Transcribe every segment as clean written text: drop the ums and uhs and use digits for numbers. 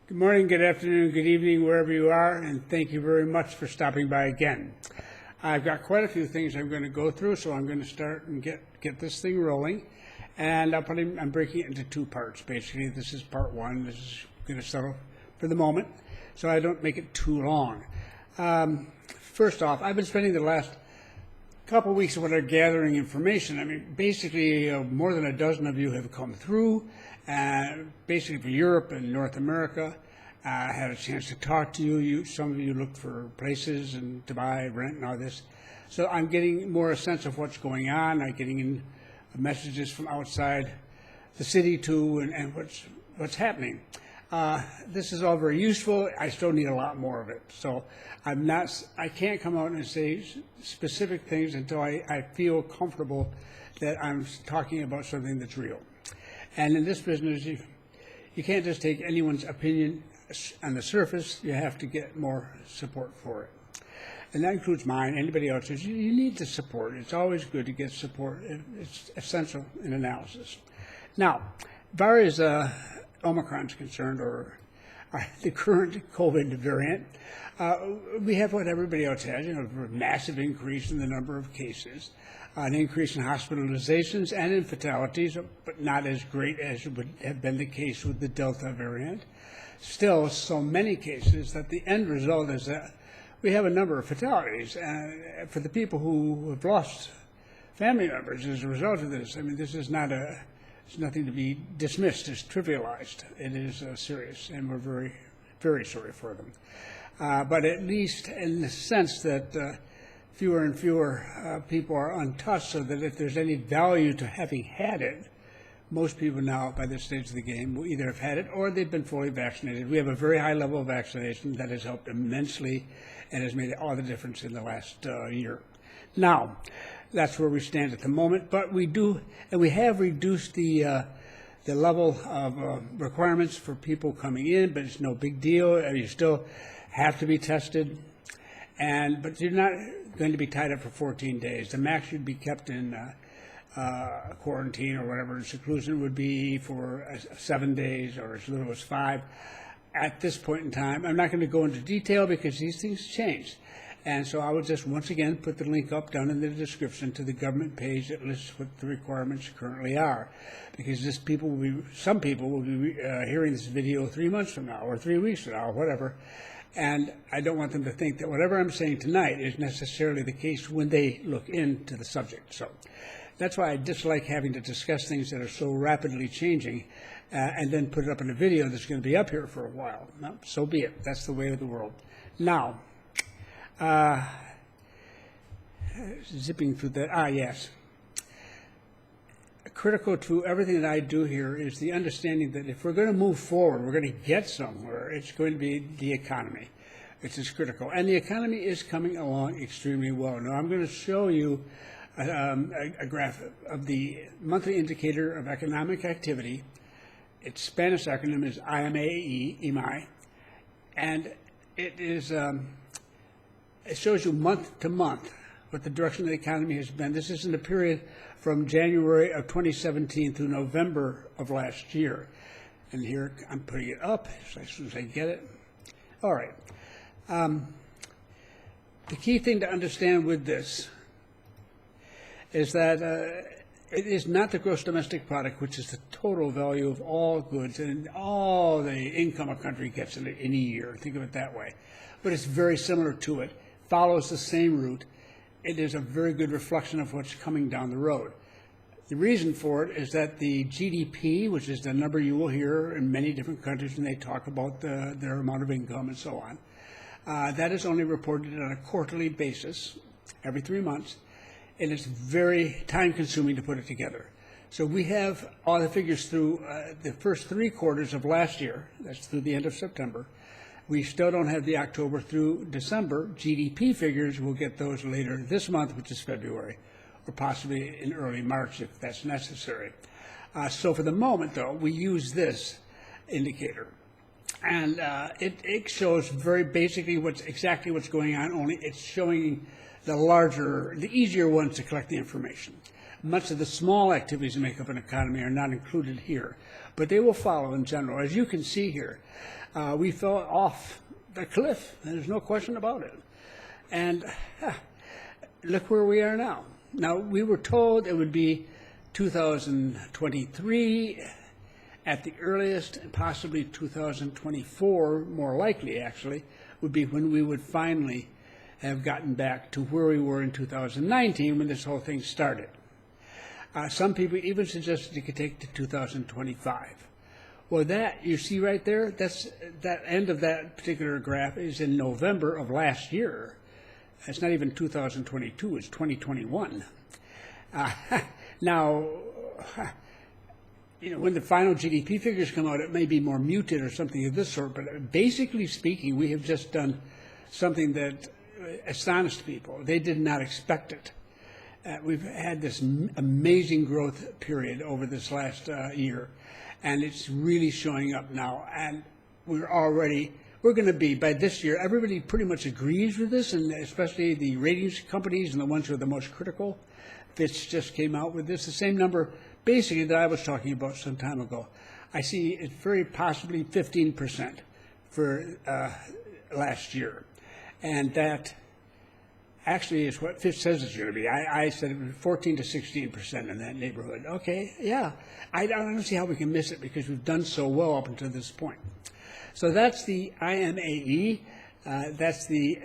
Good morning, good afternoon, good evening, wherever you are, and thank you very much for stopping by again. I've got quite a few things I'm going to go through, so I'm going to start and get this thing rolling. And I'm breaking it into two parts, basically. This is part one. This is going to settle for the moment, so I don't make it too long. First off, I've been spending the last couple of weeks when they're gathering information. I mean, basically, more than a dozen of you have come through, basically for Europe and North America. I had a chance to talk to you. Some of you looked for places and to buy, rent, and all this. So I'm getting more a sense of what's going on. I'm getting in messages from outside the city too, and what's happening. This is all very useful. I still need a lot more of it. So I can't come out and say specific things until I feel comfortable that I'm talking about something that's real. And in this business, you can't just take anyone's opinion on the surface. You have to get more support for it. And that includes mine, anybody else's. You need the support. It's always good to get support. It's essential in analysis. Now, as far as Omicron's concerned, or the current COVID variant, we have what everybody else has, a massive increase in the number of cases, an increase in hospitalizations and in fatalities, but not as great as would have been the case with the Delta variant. Still, so many cases that the end result is that we have a number of fatalities. And for the people who have lost family members as a result of this, I mean, this is not it's nothing to be dismissed as trivialized. It is serious, and we're very, very sorry for them. But at least in the sense that fewer and fewer people are untouched, so that if there's any value to having had it, most people now, by this stage of the game, will either have had it or they've been fully vaccinated. We have a very high level of vaccination that has helped immensely and has made all the difference in the last year. Now, that's where we stand at the moment, but we have reduced the level of requirements for people coming in, but it's no big deal. You still have to be tested, but you're not going to be tied up for 14 days. The max should be kept in quarantine or whatever seclusion would be for 7 days or as little as 5. At this point in time, I'm not going to go into detail because these things change. And so I will just once again put the link up down in the description to the government page that lists what the requirements currently are. Because some people will be hearing this video 3 months from now or 3 weeks from now or whatever. And I don't want them to think that whatever I'm saying tonight is necessarily the case when they look into the subject. So that's why I dislike having to discuss things that are so rapidly changing and then put it up in a video that's going to be up here for a while. No, so be it. That's the way of the world. Now, zipping through that. Yes. Critical to everything that I do here is the understanding that if we're going to move forward, we're going to get somewhere, it's going to be the economy. It's as critical. And the economy is coming along extremely well. Now, I'm going to show you a graph of the monthly indicator of economic activity. Its Spanish acronym is IMAE, and it shows you month to month what the direction of the economy has been. This is in the period from January of 2017 through November of last year. And here I'm putting it up as soon as I get it. All right. The key thing to understand with this is that it is not the gross domestic product, which is the total value of all goods and all the income a country gets in a year. Think of it that way. But it's very similar to it, follows the same route. It is a very good reflection of what's coming down the road. The reason for it is that the GDP, which is the number you will hear in many different countries when they talk about their amount of income and so on, that is only reported on a quarterly basis, every 3 months, and it's very time-consuming to put it together. So we have all the figures through the first 3 quarters of last year, that's through the end of September. We still don't have the October through December GDP figures. We'll get those later this month, which is February, or possibly in early March if that's necessary. So for the moment, though, we use this indicator. And it shows very basically exactly what's going on, only it's showing the easier ones to collect the information. Much of the small activities that make up an economy are not included here, but they will follow in general. As you can see here, we fell off the cliff, and there's no question about it. And look where we are now. Now, we were told it would be 2023 at the earliest, and possibly 2024, more likely actually, would be when we would finally have gotten back to where we were in 2019 when this whole thing started. Some people even suggested it could take to 2025. Well, that, you see right there, that end of that particular graph is in November of last year. It's not even 2022, it's 2021. Now, when the final GDP figures come out, it may be more muted or something of this sort, but basically speaking, we have just done something that astonished people. They did not expect it. We've had this amazing growth period over this last year, and it's really showing up now. And we're going to be, by this year, everybody pretty much agrees with this, and especially the ratings companies and the ones who are the most critical. Fitch just came out with this, the same number basically that I was talking about some time ago. I see it very possibly 15% for last year. And that actually is what Fitch says it's going to be. I said it was 14 to 16% in that neighborhood. Okay, yeah. I don't see how we can miss it because we've done so well up until this point. So that's the IMAE. That's the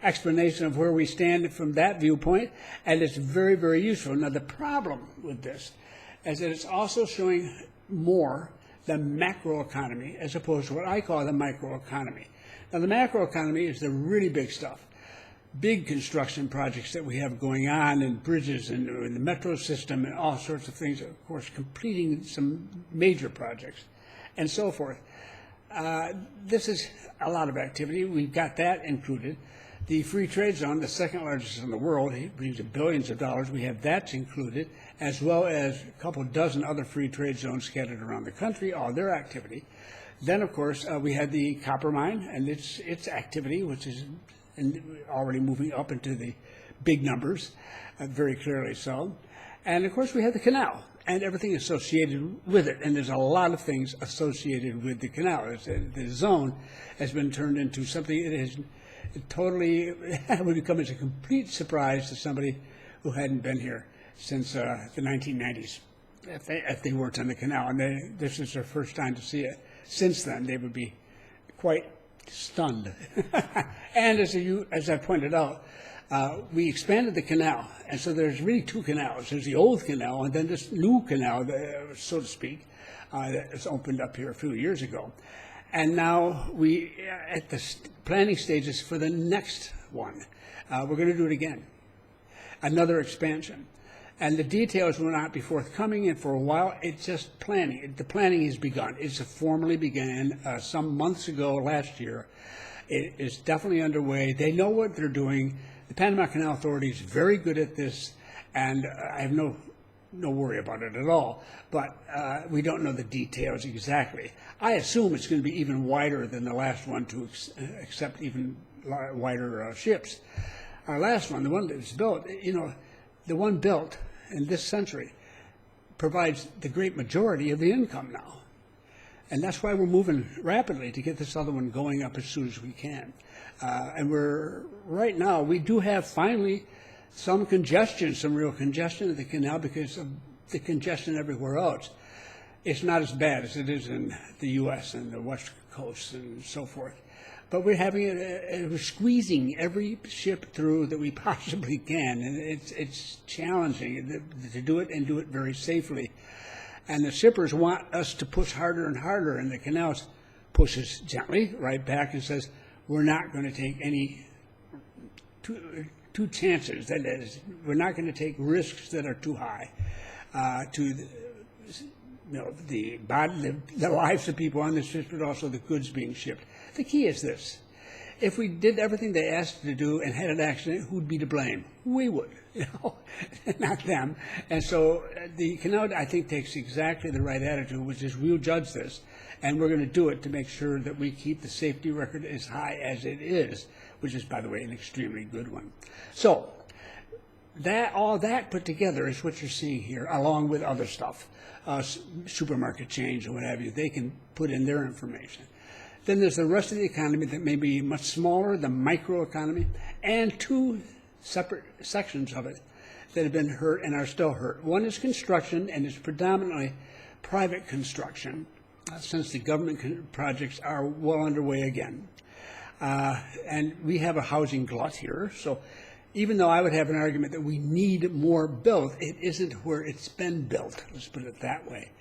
explanation of where we stand from that viewpoint, and it's very, very useful. Now, the problem with this is that it's also showing more the macroeconomy as opposed to what I call the microeconomy. Now, the macroeconomy is the really big stuff, big construction projects that we have going on, and bridges and the metro system and all sorts of things, of course, completing some major projects and so forth. This is a lot of activity. We've got that included. The free trade zone, the second largest in the world, it brings in billions of dollars. We have that included, as well as a couple dozen other free trade zones scattered around the country, all their activity. Then, of course, we had the copper mine and its activity, which is already moving up into the big numbers, very clearly so. And, of course, we had the canal and everything associated with it. And there's a lot of things associated with the canal. The zone has been turned into something that is totally would become as a complete surprise to somebody who hadn't been here since the 1990s, if they weren't on the canal. And this is their first time to see it. Since then, they would be quite stunned. And as I pointed out, we expanded the canal, and so there's really two canals. There's the old canal, and then this new canal, so to speak, that was opened up here a few years ago. And now we at the planning stages for the next one. We're going to do it again, another expansion. And the details will not be forthcoming, and for a while, it's just planning. The planning has begun. It's formally began some months ago last year. It is definitely underway. They know what they're doing. The Panama Canal Authority is very good at this, and I have no worry about it at all. But we don't know the details exactly. I assume it's going to be even wider than the last one to accept even wider ships. Our last one, the one that was built, the one built in this century provides the great majority of the income now. And that's why we're moving rapidly to get this other one going up as soon as we can. And right now, we do have finally some congestion, some real congestion at the canal because of the congestion everywhere else. It's not as bad as it is in the U.S. and the West Coast and so forth. But we're having we're squeezing every ship through that we possibly can, and it's challenging to do it and do it very safely. And the shippers want us to push harder and harder, and the canal pushes gently right back and says, we're not going to take any two chances. That is, we're not going to take risks that are too high to the lives of people on the ships, but also the goods being shipped. The key is this. If we did everything they asked us to do and had an accident, who'd be to blame? We would, not them. And so the canal, I think, takes exactly the right attitude, which is we'll judge this, and we're going to do it to make sure that we keep the safety record as high as it is, which is, by the way, an extremely good one. So all that put together is what you're seeing here, along with other stuff, supermarket chains or what have you. They can put in their information. Then there's the rest of the economy that may be much smaller, the microeconomy, and two separate sections of it that have been hurt and are still hurt. One is construction, and it's predominantly private construction, since the government projects are well underway again. And we have a housing glut here, so even though I would have an argument that we need more built, it isn't where it's been built, let's put it that way.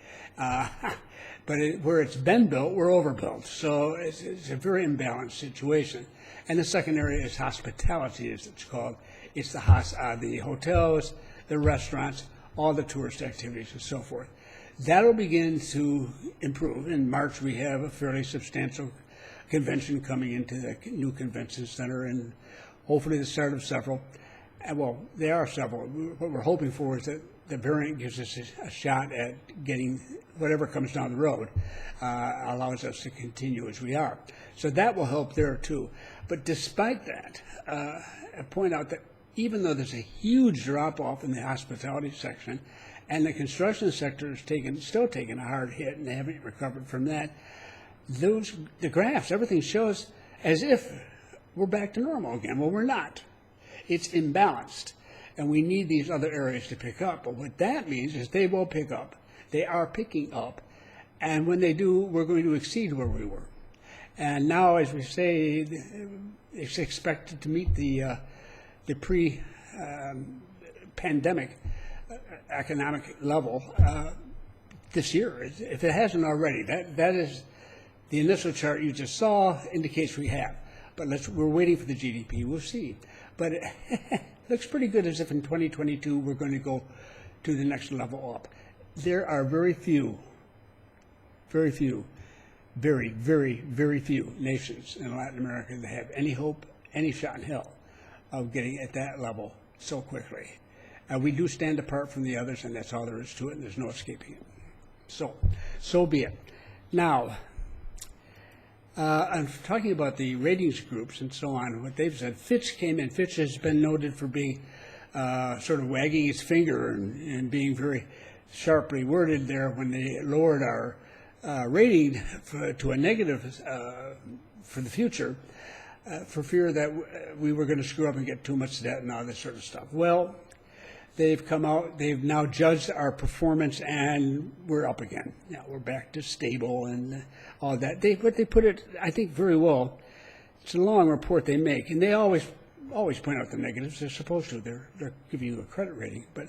But where it's been built, we're overbuilt. So it's a very imbalanced situation. And the second area is hospitality, as it's called. It's the hotels, the restaurants, all the tourist activities and so forth. That'll begin to improve. In March, we have a fairly substantial convention coming into the new convention center, and hopefully the start of several. Well, there are several. What we're hoping for is that the variant gives us a shot at getting whatever comes down the road, allows us to continue as we are. So that will help there too. But despite that, I point out that even though there's a huge drop-off in the hospitality section, and the construction sector is still taking a hard hit, and they haven't recovered from that, the graphs, everything shows as if we're back to normal again. Well, we're not. It's imbalanced, and we need these other areas to pick up. But what that means is they will pick up. They are picking up, and when they do, we're going to exceed where we were. And now, as we say, it's expected to meet the pre-pandemic economic level this year. If it hasn't already, that is the initial chart you just saw indicates we have. But we're waiting for the GDP. We'll see. But it looks pretty good, as if in 2022 we're going to go to the next level up. There are very, very, very few nations in Latin America that have any hope, any shot in hell of getting at that level so quickly. We do stand apart from the others, and that's all there is to it, and there's no escaping it. So be it. Now, I'm talking about the ratings groups and so on, what they've said. Fitch came in. Fitch has been noted for being sort of wagging his finger and being very sharply worded there when they lowered our rating to a negative for the future, for fear that we were going to screw up and get too much debt and all this sort of stuff. Well, they've come out, they've now judged our performance, and we're up again. Now we're back to stable and all that. They put it, I think, very well. It's a long report they make, and they always point out the negatives. They're supposed to. They're giving you a credit rating. But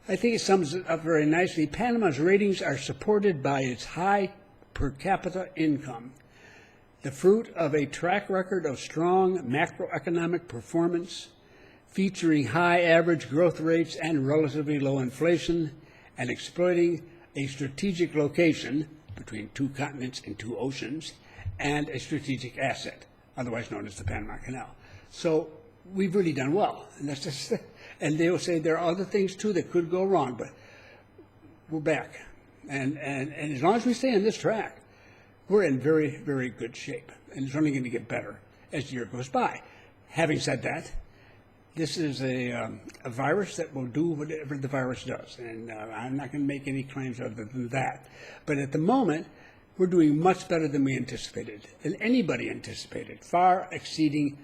I think it sums it up very nicely. Panama's ratings are supported by its high per capita income, the fruit of a track record of strong macroeconomic performance, featuring high average growth rates and relatively low inflation, and exploiting a strategic location between two continents and two oceans, and a strategic asset, otherwise known as the Panama Canal. So we've really done well, and that's just. And they will say there are other things too that could go wrong, but we're back, and as long as we stay on this track, we're in very, very good shape, and it's only going to get better as the year goes by. Having said that, this is a virus that will do whatever the virus does, and I'm not going to make any claims other than that. But at the moment, we're doing much better than we anticipated, than anybody anticipated, far exceeding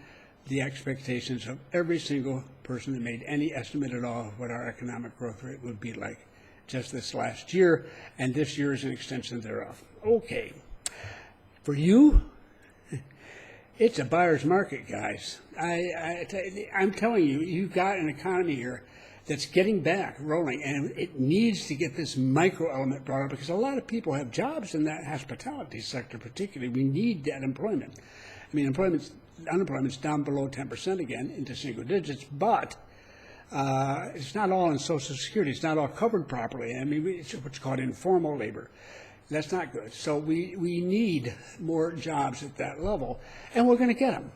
the expectations of every single person that made any estimate at all of what our economic growth rate would be like just this last year, and this year is an extension thereof. Okay. For you, it's a buyer's market, guys. I'm telling you, you've got an economy here that's getting back, rolling, and it needs to get this micro element brought up, because a lot of people have jobs in that hospitality sector particularly. We need that employment. I mean, unemployment's down below 10% again, into single digits, but it's not all in Social Security. It's not all covered properly. I mean, it's what's called informal labor. That's not good. So we need more jobs at that level, and we're going to get them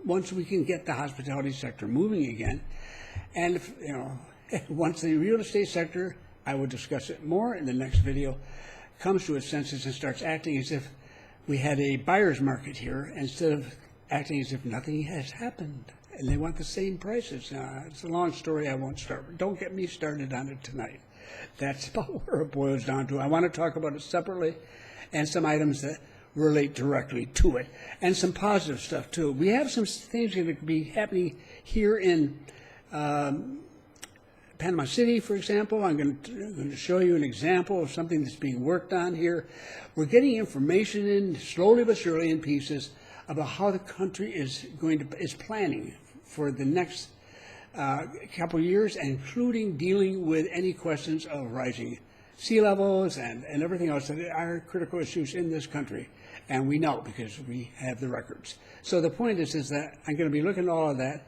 once we can get the hospitality sector moving again. And if, once the real estate sector, I will discuss it more in the next video, comes to its senses and starts acting as if we had a buyer's market here instead of acting as if nothing has happened. and they want the same prices. It's a long story. I won't start. Don't get me started on it tonight. That's about where it boils down to. I want to talk about it separately and some items that relate directly to it and some positive stuff, too. We have some things that could be happening here in Panama City, for example. I'm going to show you an example of something that's being worked on here. We're getting information in slowly but surely in pieces about how the country is planning for the next couple of years, including dealing with any questions of rising sea levels and everything else that are critical issues in this country. And we know because we have the records. So the point is that I'm going to be looking at all of that.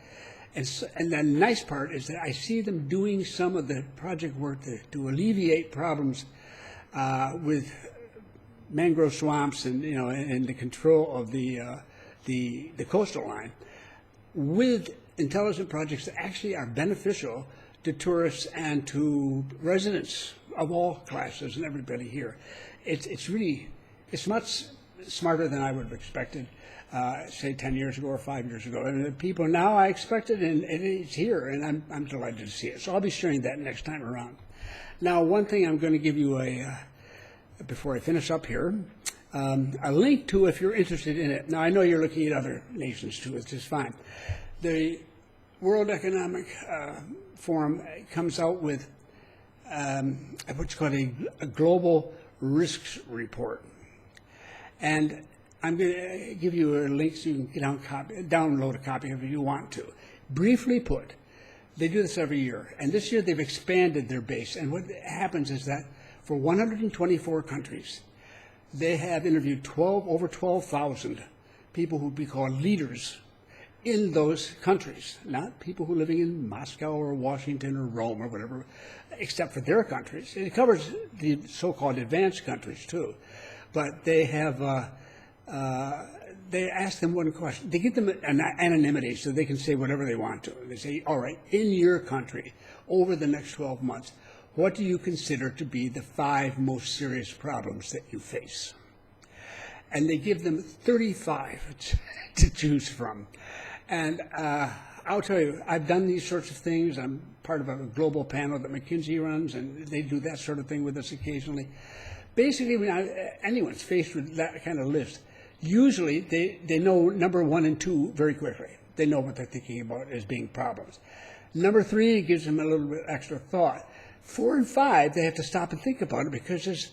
And the nice part is that I see them doing some of the project work to alleviate problems with mangrove swamps and and the control of the coastal line with intelligent projects that actually are beneficial to tourists and to residents of all classes and everybody here. It's much smarter than I would have expected, say 10 years ago or 5 years ago. And the people now I expect it, and it's here, and I'm delighted to see it. So I'll be sharing that next time around. Now, one thing I'm going to give you before I finish up here, a link to if you're interested in it. Now, I know you're looking at other nations too, which is fine. The World Economic Forum comes out with what's called a global risks report. And I'm going to give you a link so you can download a copy of it if you want to. Briefly put, they do this every year. And this year they've expanded their base. And what happens is that for 124 countries, they have interviewed over 12,000 people who would be called leaders in those countries, not people who are living in Moscow or Washington or Rome or whatever, except for their countries. It covers the so-called advanced countries too. But they have, they ask them one question. They give them an anonymity so they can say whatever they want to. They say, all right, in your country, over the next 12 months, what do you consider to be the 5 most serious problems that you face? And they give them 35 to choose from. And I'll tell you, I've done these sorts of things. I'm part of a global panel that McKinsey runs, and they do that sort of thing with us occasionally. Basically, when anyone's faced with that kind of list, usually they know number 1 and 2 very quickly. They know what they're thinking about as being problems. Number 3 gives them a little bit extra thought. 4 and 5, they have to stop and think about it because there's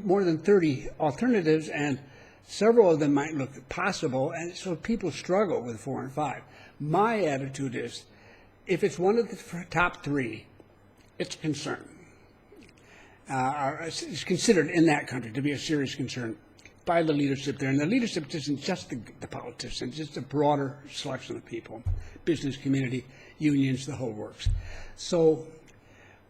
more than 30 alternatives, and several of them might look possible, and so people struggle with 4 and 5. My attitude is, if it's one of the top 3, it's a concern. It's considered in that country to be a serious concern by the leadership there. And the leadership isn't just the politicians, it's a broader selection of people, business community, unions, the whole works. So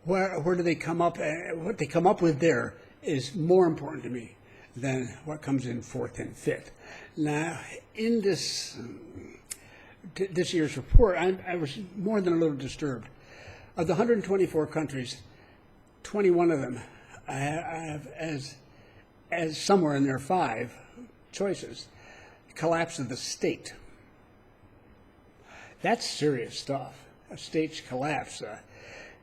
where do they come up? What they come up with there is more important to me than what comes in 4th and 5th. Now, in this year's report, I was more than a little disturbed. Of the 124 countries, 21 of them have as somewhere in their 5 choices, collapse of the state. That's serious stuff. A state's collapse.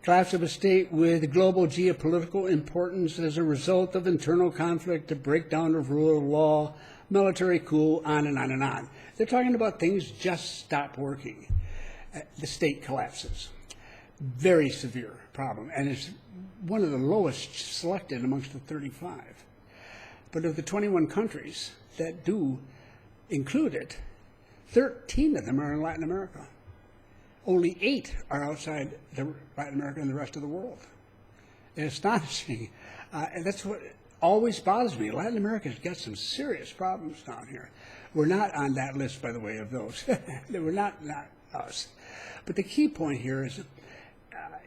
Collapse of a state with global geopolitical importance as a result of internal conflict, a breakdown of rule of law, military coup, on and on and on. They're talking about things just stop working. The state collapses. Very severe problem, and it's one of the lowest selected amongst the 35. But of the 21 countries that do include it, 13 of them are in Latin America. Only 8 are outside Latin America and the rest of the world. It's astonishing. And that's what always bothers me. Latin America's got some serious problems down here. We're not on that list, by the way, of those. We're not us. But the key point here is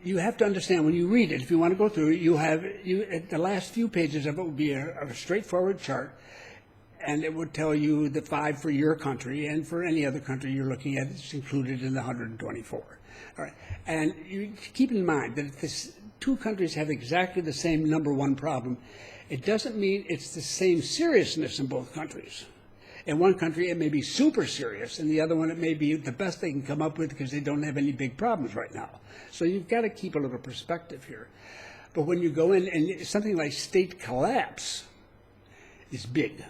you have to understand when you read it, if you want to go through it, the last few pages of it would be a straightforward chart, and it would tell you the 5 for your country, and for any other country you're looking at, it's included in the 124. All right. And you keep in mind that if 2 countries have exactly the same number 1 problem, it doesn't mean it's the same seriousness in both countries. In one country, it may be super serious. In the other one, it may be the best they can come up with because they don't have any big problems right now. So you've got to keep a little perspective here. But when you go in, and something like state collapse is big.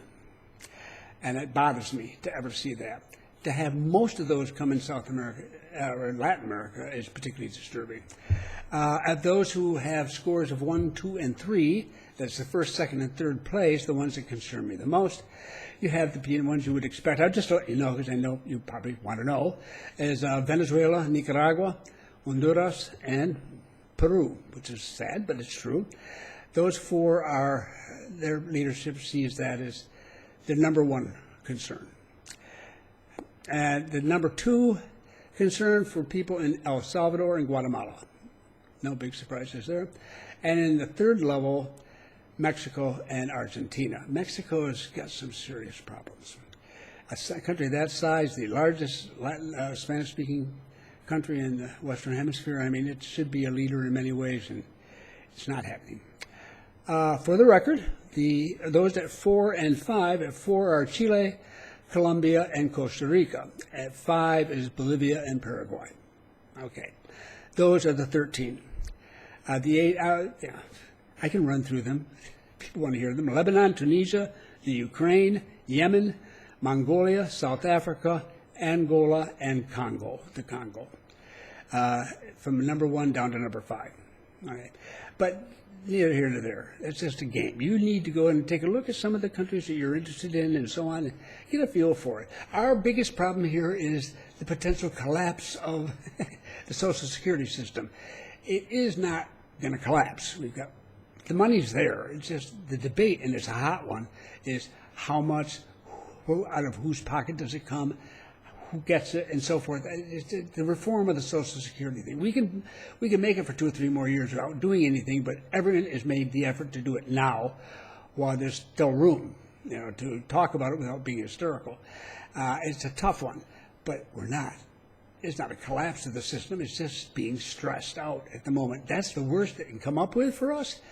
And it bothers me to ever see that. To have most of those come in South America or Latin America is particularly disturbing. Of those who have scores of 1, 2, and 3, that's the first, second, and third place, the ones that concern me the most, you have the ones you would expect. I'll just let you know, because I know you probably want to know, is Venezuela, Nicaragua, Honduras, and Peru, which is sad, but it's true. Those four are, their leadership sees that as the number one concern. And the number two concern for people in El Salvador and Guatemala. No big surprises there. And in the third level, Mexico and Argentina. Mexico has got some serious problems. A country that size, the largest Latin, Spanish-speaking country in the Western Hemisphere, I mean, it should be a leader in many ways, and it's not happening. For the record, those at 4 and 5, at 4 are Chile, Colombia, and Costa Rica. At 5 is Bolivia and Paraguay. Okay. Those are the 13. The 8, yeah, I can run through them. People want to hear them. Lebanon, Tunisia, the Ukraine, Yemen, Mongolia, South Africa, Angola, and Congo, the Congo. From number 1 down to number 5. All right. But neither here nor there. It's just a game. You need to go and take a look at some of the countries that you're interested in and so on, and get a feel for it. Our biggest problem here is the potential collapse of the Social Security system. It is not going to collapse. We've got the money's there. It's just the debate, and it's a hot one, is how much, out of whose pocket does it come, who gets it, and so forth. It's the reform of the Social Security thing. We can make it for 2 or 3 more years without doing anything, but everyone has made the effort to do it now, while there's still room, to talk about it without being hysterical. It's a tough one, but we're not. It's not a collapse of the system. It's just being stressed out at the moment. That's the worst it can come up with for us.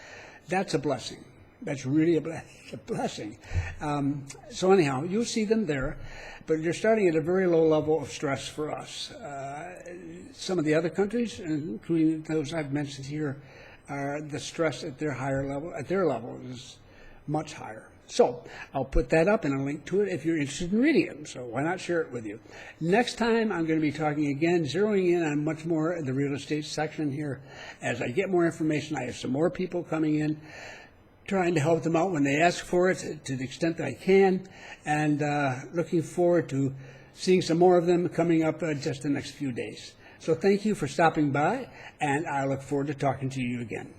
That's a blessing. That's really a blessing. So anyhow, you'll see them there, but you're starting at a very low level of stress for us. Some of the other countries, including those I've mentioned here, the stress at their level is much higher. So I'll put that up and a link to it if you're interested in reading it. So why not share it with you? Next time I'm going to be talking again, zeroing in on much more of the real estate section here. As I get more information, I have some more people coming in, trying to help them out when they ask for it to the extent that I can, and looking forward to seeing some more of them coming up just the next few days. So thank you for stopping by, and I look forward to talking to you again.